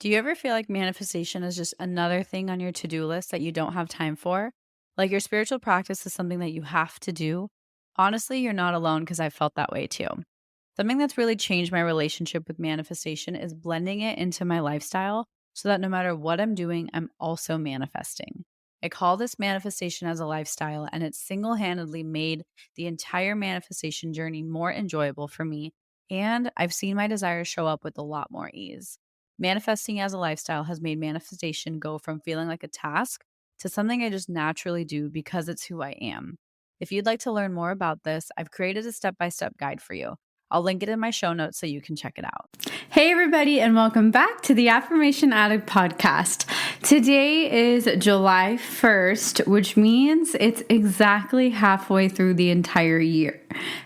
Do you ever feel like manifestation is just another thing on your to-do list that you don't have time for? Like your spiritual practice is something that you have to do? Honestly, you're not alone because I felt that way too. Something that's really changed my relationship with manifestation is blending it into my lifestyle so that no matter what I'm doing, I'm also manifesting. I call this manifestation as a lifestyle, and it's single handedly made the entire manifestation journey more enjoyable for me. And I've seen my desires show up with a lot more ease. Manifesting as a lifestyle has made manifestation go from feeling like a task to something I just naturally do because it's who I am. If you'd like to learn more about this, I've created a step by step guide for you. I'll link it in my show notes so you can check it out. Hey, everybody, and welcome back to the Affirmation Addict podcast. Today is July 1st, which means it's exactly halfway through the entire year.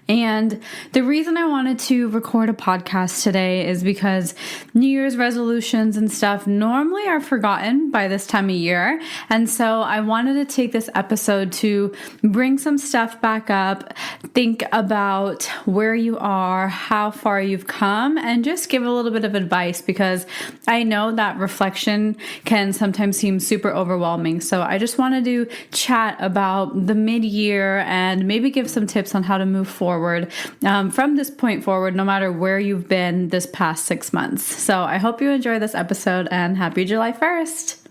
And the reason I wanted to record a podcast today is because New Year's resolutions and stuff normally are forgotten by this time of year. And so I wanted to take this episode to bring some stuff back up, think about where you are, how far you've come, and just give a little bit of advice because I know that reflection can sometimes seem super overwhelming. So I just wanted to chat about the mid-year and maybe give some tips on how to move forward from this point forward, no matter where you've been this past 6 months. So I hope you enjoy this episode and happy July 1st.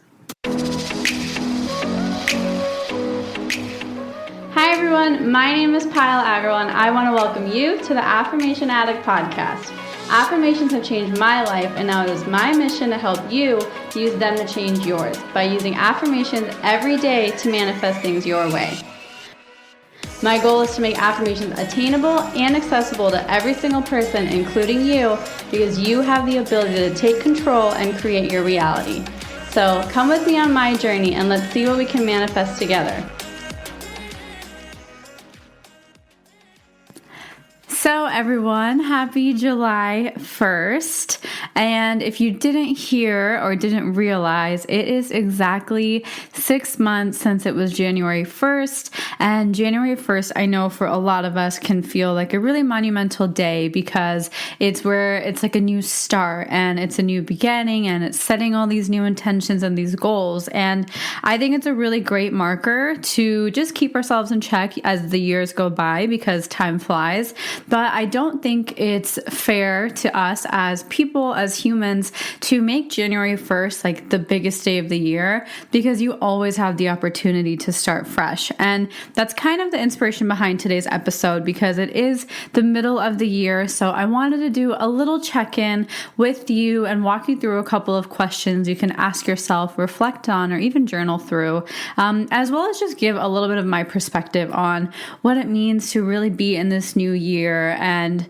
Hi everyone, my name is Pyle Agarwal and I want to welcome you to the Affirmation Addict podcast. Affirmations have changed my life and now it is my mission to help you use them to change yours by using affirmations every day to manifest things your way. My goal is to make affirmations attainable and accessible to every single person, including you, because you have the ability to take control and create your reality. So come with me on my journey and let's see what we can manifest together. So everyone, happy July 1st. And if you didn't hear or didn't realize, it is exactly 6 months since it was January 1st. And January 1st, I know for a lot of us can feel like a really monumental day because it's where it's like a new start and it's a new beginning and it's setting all these new intentions and these goals. And I think it's a really great marker to just keep ourselves in check as the years go by because time flies. But I don't think it's fair to us as people, as humans, to make January 1st like the biggest day of the year because you always have the opportunity to start fresh. And that's kind of the inspiration behind today's episode because it is the middle of the year. So I wanted to do a little check-in with you and walk you through a couple of questions you can ask yourself, reflect on, or even journal through, as well as just give a little bit of my perspective on what it means to really be in this new year and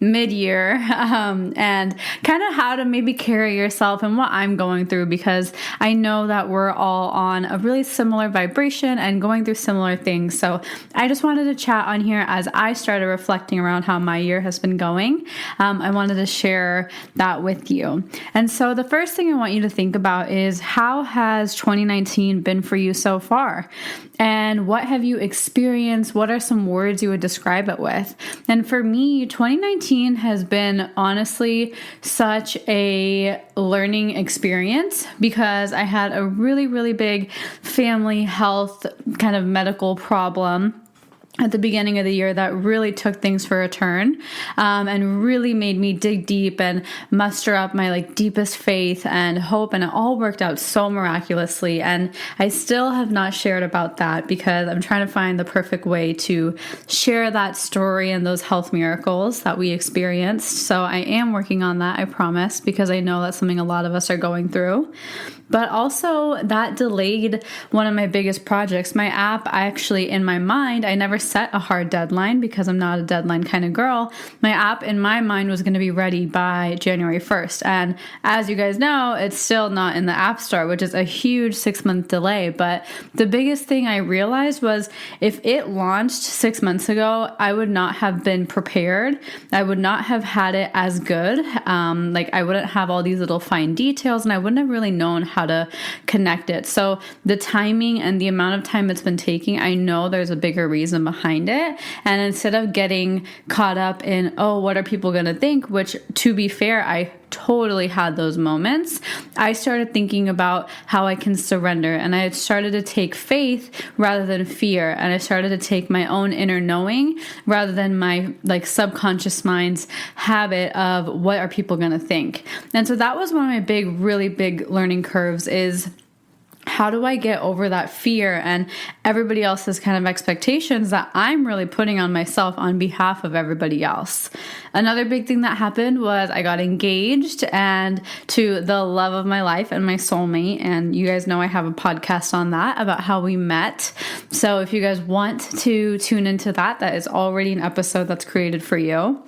mid-year, and kind of how to maybe carry yourself and what I'm going through because I know that we're all on a really similar vibration and going through similar things. So I just wanted to chat on here as I started reflecting around how my year has been going. I wanted to share that with you. And so the first thing I want you to think about is how has 2019 been for you so far? And what have you experienced? What are some words you would describe it with? And for me, 2019 has been honestly such a learning experience because I had a really, really big family health kind of medical problem at the beginning of the year that really took things for a turn, and really made me dig deep and muster up my deepest faith and hope. And it all worked out so miraculously. And I still have not shared about that because I'm trying to find the perfect way to share that story and those health miracles that we experienced. So I am working on that, I promise, because I know that's something a lot of us are going through. But also that delayed one of my biggest projects. My app, in my mind, I never set a hard deadline because I'm not a deadline kind of girl. My app in my mind was going to be ready by January 1st. And as you guys know, it's still not in the App Store, which is a huge 6-month delay. But the biggest thing I realized was if it launched 6 months ago, I would not have been prepared. I would not have had it as good. I wouldn't have all these little fine details and I wouldn't have really known how to connect it. So the timing and the amount of time it's been taking, I know there's a bigger reason behind it. And instead of getting caught up in, oh, what are people going to think? Which, to be fair, I totally had those moments, I started thinking about how I can surrender. And I started to take faith rather than fear. And I started to take my own inner knowing rather than my like subconscious mind's habit of what are people going to think. And so that was one of my really big learning curves is how do I get over that fear and everybody else's kind of expectations that I'm really putting on myself on behalf of everybody else? Another big thing that happened was I got engaged and to the love of my life and my soulmate. And you guys know I have a podcast on that about how we met. So if you guys want to tune into that, that is already an episode that's created for you.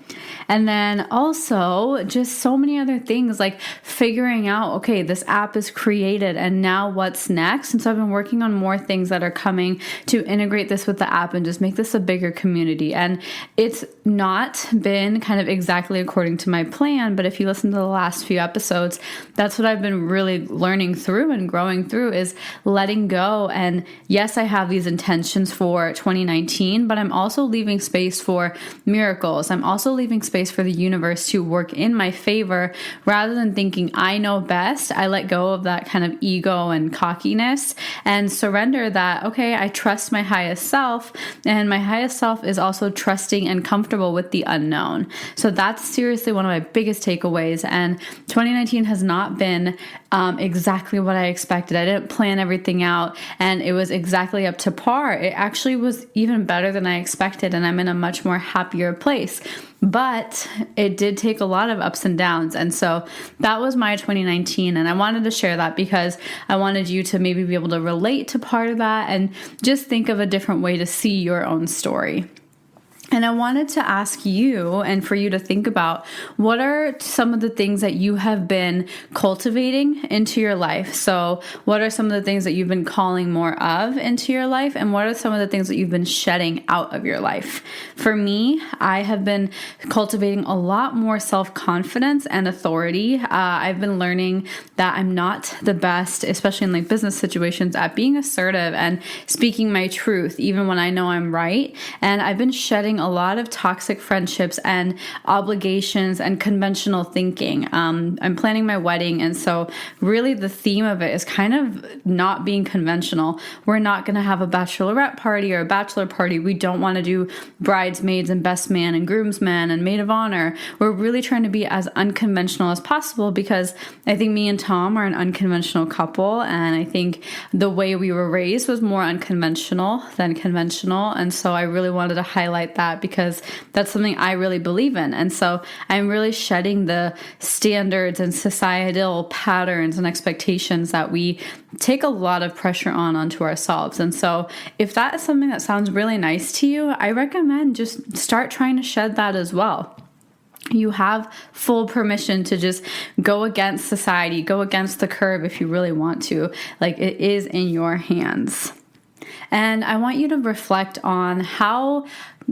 And then also just so many other things like figuring out, okay, this app is created and now what's next? And so I've been working on more things that are coming to integrate this with the app and just make this a bigger community. And it's not been kind of exactly according to my plan, but if you listen to the last few episodes, that's what I've been really learning through and growing through is letting go. And yes, I have these intentions for 2019, but I'm also leaving space for miracles. I'm also leaving space for the universe to work in my favor rather than thinking I know best. I let go of that kind of ego and cockiness and surrender that, okay, I trust my highest self, and my highest self is also trusting and comfortable with the unknown. So that's seriously one of my biggest takeaways. And 2019 has not been exactly what I expected. I didn't plan everything out and it was exactly up to par. It actually was even better than I expected, and I'm in a much more happier place. But it did take a lot of ups and downs. And so that was my 2019. And I wanted to share that because I wanted you to maybe be able to relate to part of that and just think of a different way to see your own story. And I wanted to ask you and for you to think about what are some of the things that you have been cultivating into your life. So what are some of the things that you've been calling more of into your life? And what are some of the things that you've been shedding out of your life? For me, I have been cultivating a lot more self-confidence and authority. I've been learning that I'm not the best, especially in like business situations, at being assertive and speaking my truth, even when I know I'm right. And I've been shedding a lot of toxic friendships and obligations and conventional thinking. I'm planning my wedding. And so really the theme of it is kind of not being conventional. We're not going to have a bachelorette party or a bachelor party. We don't want to do bridesmaids and best man and groomsmen and maid of honor. We're really trying to be as unconventional as possible because I think me and Tom are an unconventional couple. And I think the way we were raised was more unconventional than conventional. And so I really wanted to highlight that because that's something I really believe in. And so I'm really shedding the standards and societal patterns and expectations that we take a lot of pressure onto ourselves. And so if that is something that sounds really nice to you, I recommend just start trying to shed that as well. You have full permission to just go against society, go against the curve if you really want to. Like, it is in your hands. And I want you to reflect on how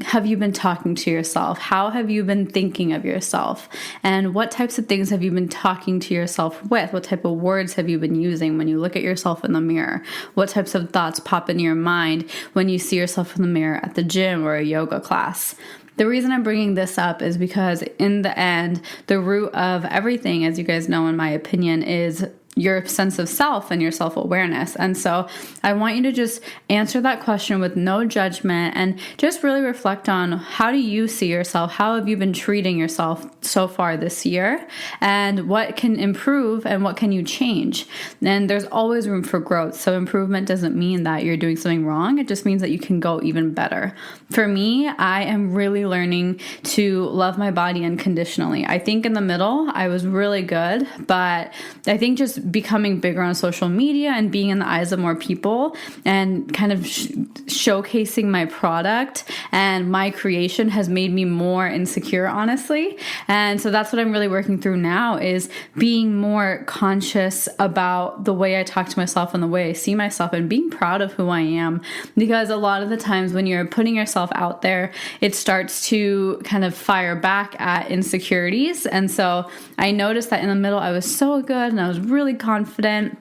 have you been talking to yourself? How have you been thinking of yourself? And what types of things have you been talking to yourself with? What type of words have you been using when you look at yourself in the mirror? What types of thoughts pop into your mind when you see yourself in the mirror at the gym or a yoga class? The reason I'm bringing this up is because in the end, the root of everything, as you guys know, in my opinion, is your sense of self and your self-awareness. And so I want you to just answer that question with no judgment and just really reflect on how do you see yourself? How have you been treating yourself so far this year? And what can improve and what can you change? And there's always room for growth. So improvement doesn't mean that you're doing something wrong. It just means that you can go even better. For me, I am really learning to love my body unconditionally. I think in the middle, I was really good, but I think just becoming bigger on social media and being in the eyes of more people and kind of showcasing my product and my creation has made me more insecure, honestly. And so that's what I'm really working through now is being more conscious about the way I talk to myself and the way I see myself and being proud of who I am. Because a lot of the times when you're putting yourself out there, it starts to kind of fire back at insecurities. And so I noticed that in the middle, I was so good and I was really confident.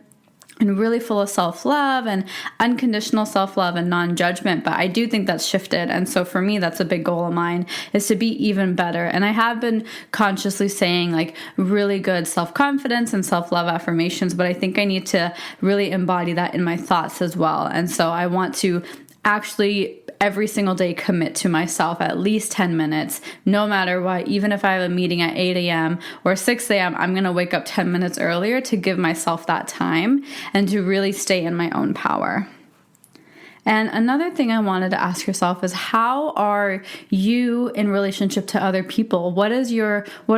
and really full of self-love and unconditional self-love and non-judgment. But I do think that's shifted. And so for me, that's a big goal of mine, is to be even better. And I have been consciously saying like really good self-confidence and self-love affirmations, but I think I need to really embody that in my thoughts as well. And so I want to actually every single day commit to myself at least 10 minutes, no matter what. Even if I have a meeting at 8 a.m. or 6 a.m., I'm going to wake up 10 minutes earlier to give myself that time and to really stay in my own power. And another thing I wanted to ask yourself is, how are you in relationship to other people? What are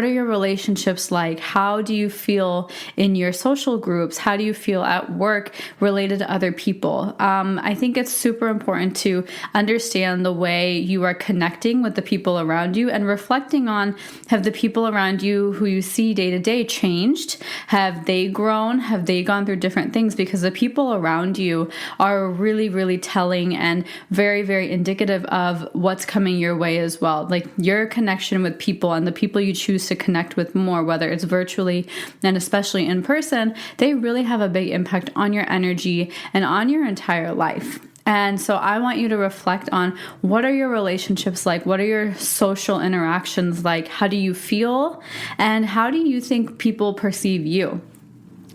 your relationships like? How do you feel in your social groups? How do you feel at work related to other people? I think it's super important to understand the way you are connecting with the people around you and reflecting on, have the people around you who you see day to day changed? Have they grown? Have they gone through different things? Because the people around you are really, really telling and very, very indicative of what's coming your way as well. Like your connection with people and the people you choose to connect with more, whether it's virtually and especially in person, they really have a big impact on your energy and on your entire life. And so I want you to reflect on, what are your relationships like? What are your social interactions like? How do you feel? And how do you think people perceive you?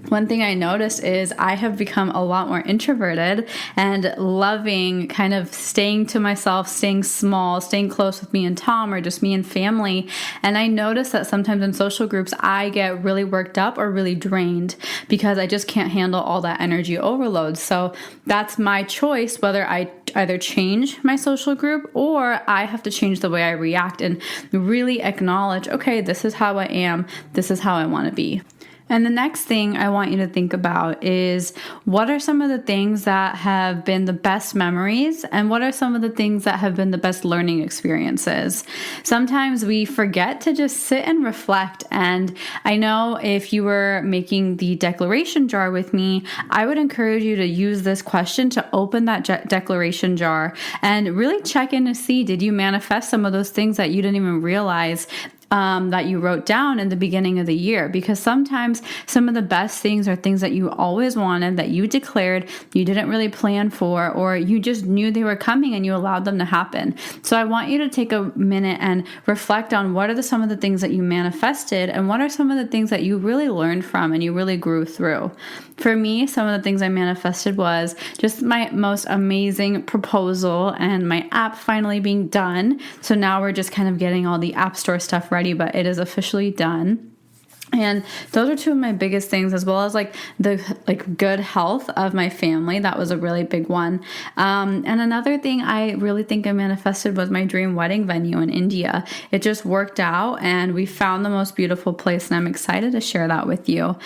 One thing I noticed is I have become a lot more introverted and loving kind of staying to myself, staying small, staying close with me and Tom, or just me and family. And I notice that sometimes in social groups, I get really worked up or really drained because I just can't handle all that energy overload. So that's my choice, whether I either change my social group or I have to change the way I react and really acknowledge, okay, this is how I am. This is how I want to be. And the next thing I want you to think about is, what are some of the things that have been the best memories, and what are some of the things that have been the best learning experiences? Sometimes we forget to just sit and reflect. And I know if you were making the declaration jar with me, I would encourage you to use this question to open that declaration jar and really check in to see, did you manifest some of those things that you didn't even realize that you wrote down in the beginning of the year? Because sometimes some of the best things are things that you always wanted, that you declared, you didn't really plan for, or you just knew they were coming and you allowed them to happen. So I want you to take a minute and reflect on, what are some of the things that you manifested, and what are some of the things that you really learned from and you really grew through. For me, some of the things I manifested was just my most amazing proposal and my app finally being done. So now we're just kind of getting all the App Store stuff ready, but it is officially done. And those are two of my biggest things, as well as the good health of my family. That was a really big one. And another thing I really think I manifested was my dream wedding venue in India. It just worked out and we found the most beautiful place, and I'm excited to share that with you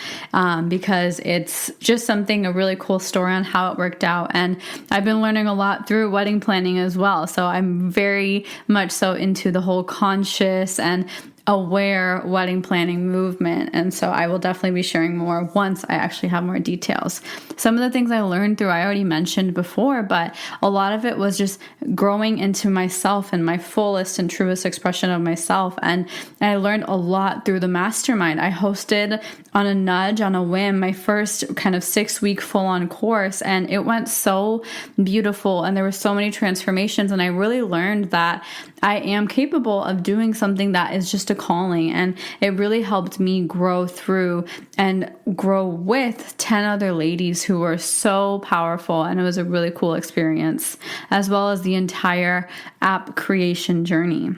because it's just a really cool story on how it worked out. And I've been learning a lot through wedding planning as well. So I'm very much so into the whole conscious and aware wedding planning movement. And so I will definitely be sharing more once I actually have more details. Some of the things I learned through, I already mentioned before, but a lot of it was just growing into myself and my fullest and truest expression of myself. And I learned a lot through the mastermind. I hosted on a nudge, on a whim, my first kind of 6-week full-on course, and it went so beautiful. And there were so many transformations. And I really learned that I am capable of doing something that is just a calling. And it really helped me grow through and grow with 10 other ladies who were so powerful. And it was a really cool experience, as well as the entire app creation journey.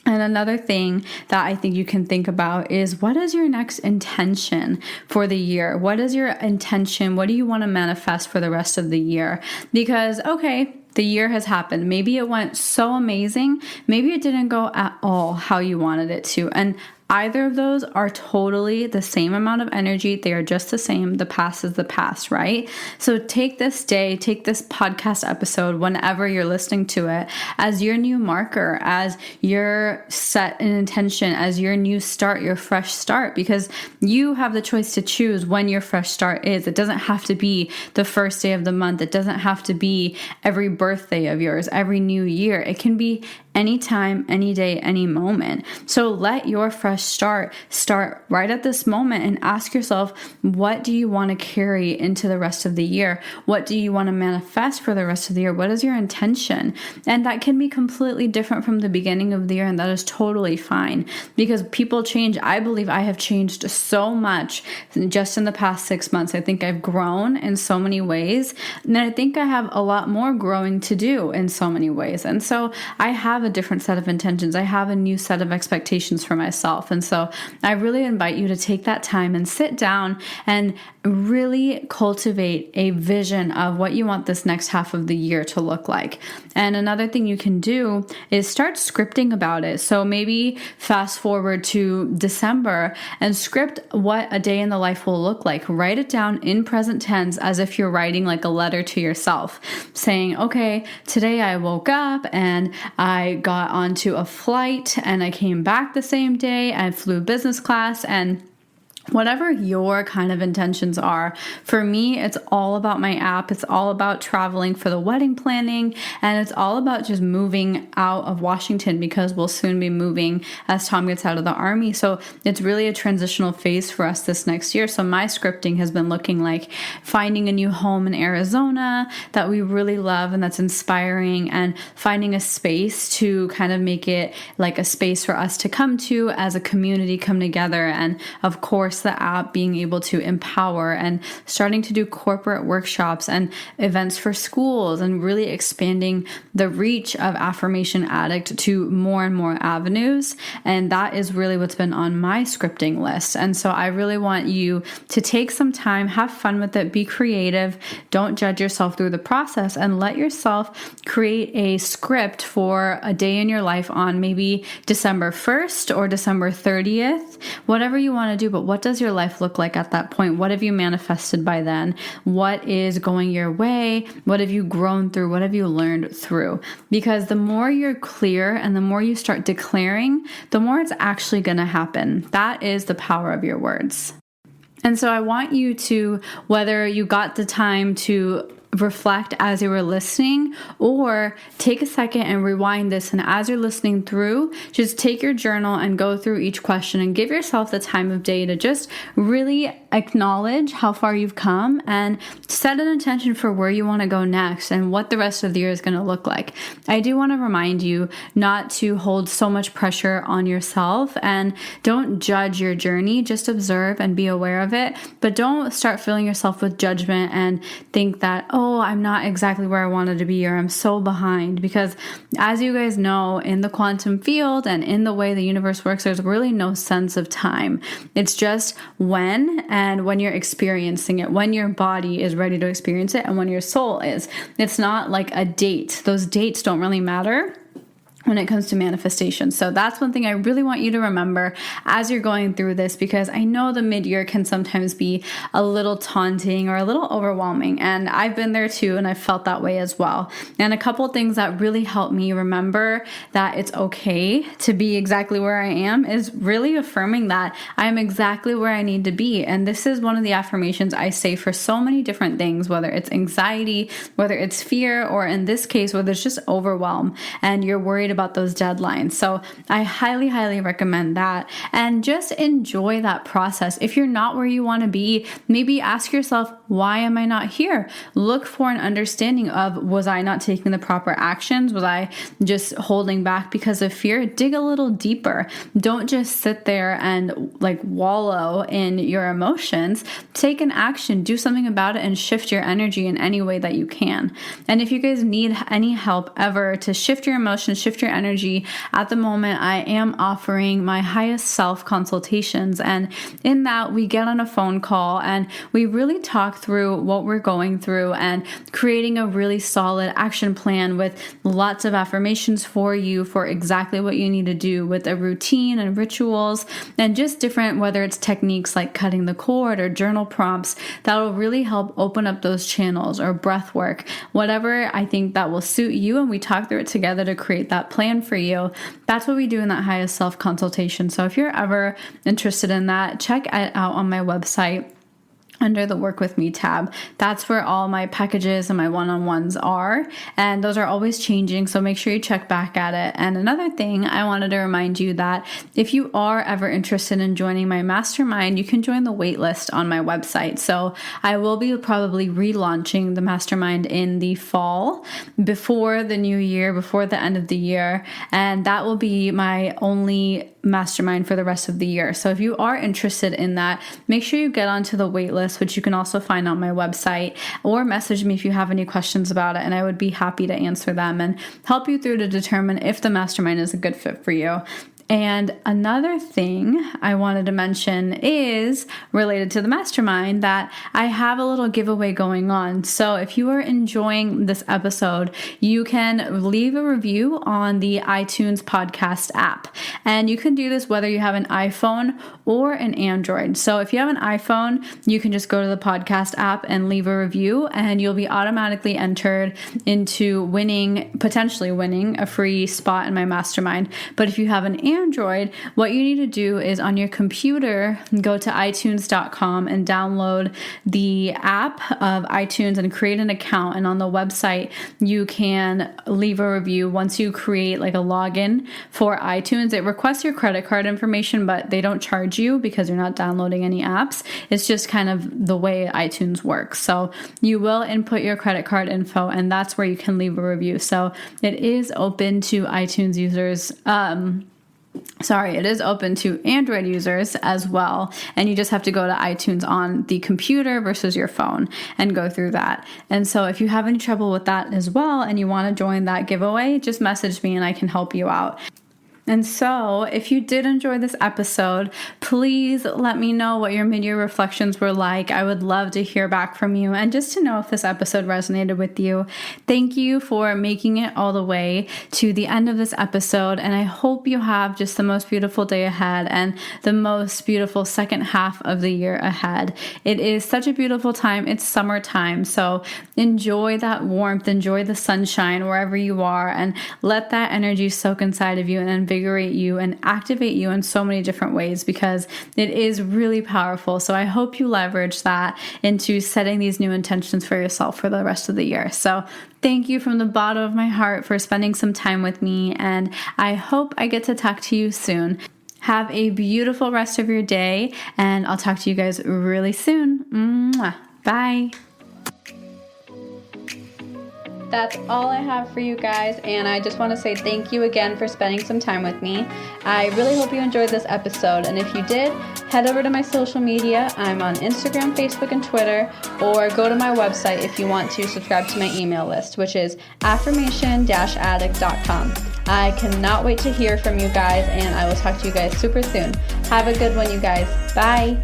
And another thing that I think you can think about is, what is your next intention for the year? What is your intention? What do you want to manifest for the rest of the year? Because, okay, the year has happened. Maybe it went so amazing. Maybe it didn't go at all how you wanted it to. And either of those are totally the same amount of energy. They are just the same. The past is the past, right? So take this day, take this podcast episode, whenever you're listening to it, as your new marker, as your set an intention, as your new start, your fresh start, because you have the choice to choose when your fresh start is. It doesn't have to be the first day of the month. It doesn't have to be every birthday of yours, every new year. It can be anytime, any day, any moment. So let your fresh fresh start, start right at this moment and ask yourself, what do you want to carry into the rest of the year? What do you want to manifest for the rest of the year? What is your intention? And that can be completely different from the beginning of the year, and that is totally fine because people change. I believe I have changed so much just in the past 6 months. I think I've grown in so many ways, and I think I have a lot more growing to do in so many ways. And so I have a different set of intentions. I have a new set of expectations for myself. And so I really invite you to take that time and sit down and really cultivate a vision of what you want this next half of the year to look like. And another thing you can do is start scripting about it. So maybe fast forward to December and script what a day in the life will look like. Write it down in present tense as if you're writing like a letter to yourself, saying, okay, today I woke up and I got onto a flight and I came back the same day. I flew business class, and whatever your kind of intentions are. For me, it's all about my app. It's all about traveling for the wedding planning. And it's all about just moving out of Washington because we'll soon be moving as Tom gets out of the army. So it's really a transitional phase for us this next year. So my scripting has been looking like finding a new home in Arizona that we really love and that's inspiring, and finding a space to kind of make it like a space for us to come to as a community, come together. And of course, the app being able to empower and starting to do corporate workshops and events for schools and really expanding the reach of Affirmation Addict to more and more avenues. And that is really what's been on my scripting list. And so I really want you to take some time, have fun with it, be creative, don't judge yourself through the process, and let yourself create a script for a day in your life on maybe December 1st or December 30th, whatever you want to do. But what does your life look like at that point? What have you manifested by then? What is going your way? What have you grown through? What have you learned through? Because the more you're clear and the more you start declaring, the more it's actually going to happen. That is the power of your words. And so I want you to, whether you got the time to reflect as you were listening, or take a second and rewind this, and as you're listening through, just take your journal and go through each question and give yourself the time of day to just really acknowledge how far you've come and set an intention for where you want to go next and what the rest of the year is going to look like. I do want to remind you not to hold so much pressure on yourself, and don't judge your journey. Just observe and be aware of it, but don't start filling yourself with judgment and think that, oh, I'm not exactly where I wanted to be, or I'm so behind. Because as you guys know, in the quantum field and in the way the universe works, there's really no sense of time. It's just when, and when you're experiencing it, when your body is ready to experience it, and when your soul is. It's not like a date. Those dates don't really matter when it comes to manifestation. So that's one thing I really want you to remember as you're going through this, because I know the mid-year can sometimes be a little taunting or a little overwhelming. And I've been there too, and I've felt that way as well. And a couple things that really help me remember that it's okay to be exactly where I am is really affirming that I'm exactly where I need to be. And this is one of the affirmations I say for so many different things, whether it's anxiety, whether it's fear, or in this case, whether it's just overwhelm and you're worried about those deadlines. So I highly, highly recommend that, and just enjoy that process. If you're not where you want to be, maybe ask yourself, why am I not here? Look for an understanding of, was I not taking the proper actions? Was I just holding back because of fear? Dig a little deeper. Don't just sit there and like wallow in your emotions. Take an action, do something about it, and shift your energy in any way that you can. And if you guys need any help ever to shift your emotions, shift your energy, at the moment I am offering my highest self consultations, and in that we get on a phone call and we really talk through what we're going through and creating a really solid action plan with lots of affirmations for you for exactly what you need to do, with a routine and rituals and just different, whether it's techniques like cutting the cord or journal prompts that will really help open up those channels, or breath work, whatever I think that will suit you, and we talk through it together to create that plan for you. That's what we do in that highest self consultation. So if you're ever interested in that, check it out on my website. under the Work With Me tab. That's where all my packages and my one-on-ones are, and those are always changing, so make sure you check back at it. And another thing, I wanted to remind you that if you are ever interested in joining my mastermind, you can join the waitlist on my website. So I will be probably relaunching the mastermind in the fall, before the new year, before the end of the year, and that will be my only mastermind for the rest of the year. So if you are interested in that, make sure you get onto the waitlist, which you can also find on my website, or message me if you have any questions about it, and I would be happy to answer them and help you through to determine if the mastermind is a good fit for you. And another thing I wanted to mention is related to the mastermind, that I have a little giveaway going on. So if you are enjoying this episode, you can leave a review on the iTunes podcast app. And you can do this whether you have an iPhone or an Android. So if you have an iPhone, you can just go to the podcast app and leave a review, and you'll be automatically entered into potentially winning a free spot in my mastermind. But if you have an Android, what you need to do is on your computer, go to itunes.com and download the app of iTunes and create an account. And on the website, you can leave a review. Once you create like a login for iTunes, it requests your credit card information, but they don't charge you because you're not downloading any apps. It's just kind of the way iTunes works. So you will input your credit card info, and that's where you can leave a review. So it is open to iTunes users. It is open to Android users as well. And you just have to go to iTunes on the computer versus your phone and go through that. And so if you have any trouble with that as well and you want to join that giveaway, just message me and I can help you out. And so, if you did enjoy this episode, please let me know what your mid-year reflections were like. I would love to hear back from you and just to know if this episode resonated with you. Thank you for making it all the way to the end of this episode, and I hope you have just the most beautiful day ahead and the most beautiful second half of the year ahead. It is such a beautiful time. It's summertime, so enjoy that warmth, enjoy the sunshine wherever you are, and let that energy soak inside of you and invigorate you and activate you in so many different ways, because it is really powerful. So I hope you leverage that into setting these new intentions for yourself for the rest of the year. So thank you from the bottom of my heart for spending some time with me, and I hope I get to talk to you soon. Have a beautiful rest of your day, and I'll talk to you guys really soon. Mwah. Bye. That's all I have for you guys, and I just want to say thank you again for spending some time with me. I really hope you enjoyed this episode, and if you did, head over to my social media. I'm on Instagram, Facebook, and Twitter, or go to my website if you want to subscribe to my email list, which is affirmation-addict.com. I cannot wait to hear from you guys, and I will talk to you guys super soon. Have a good one, you guys. Bye!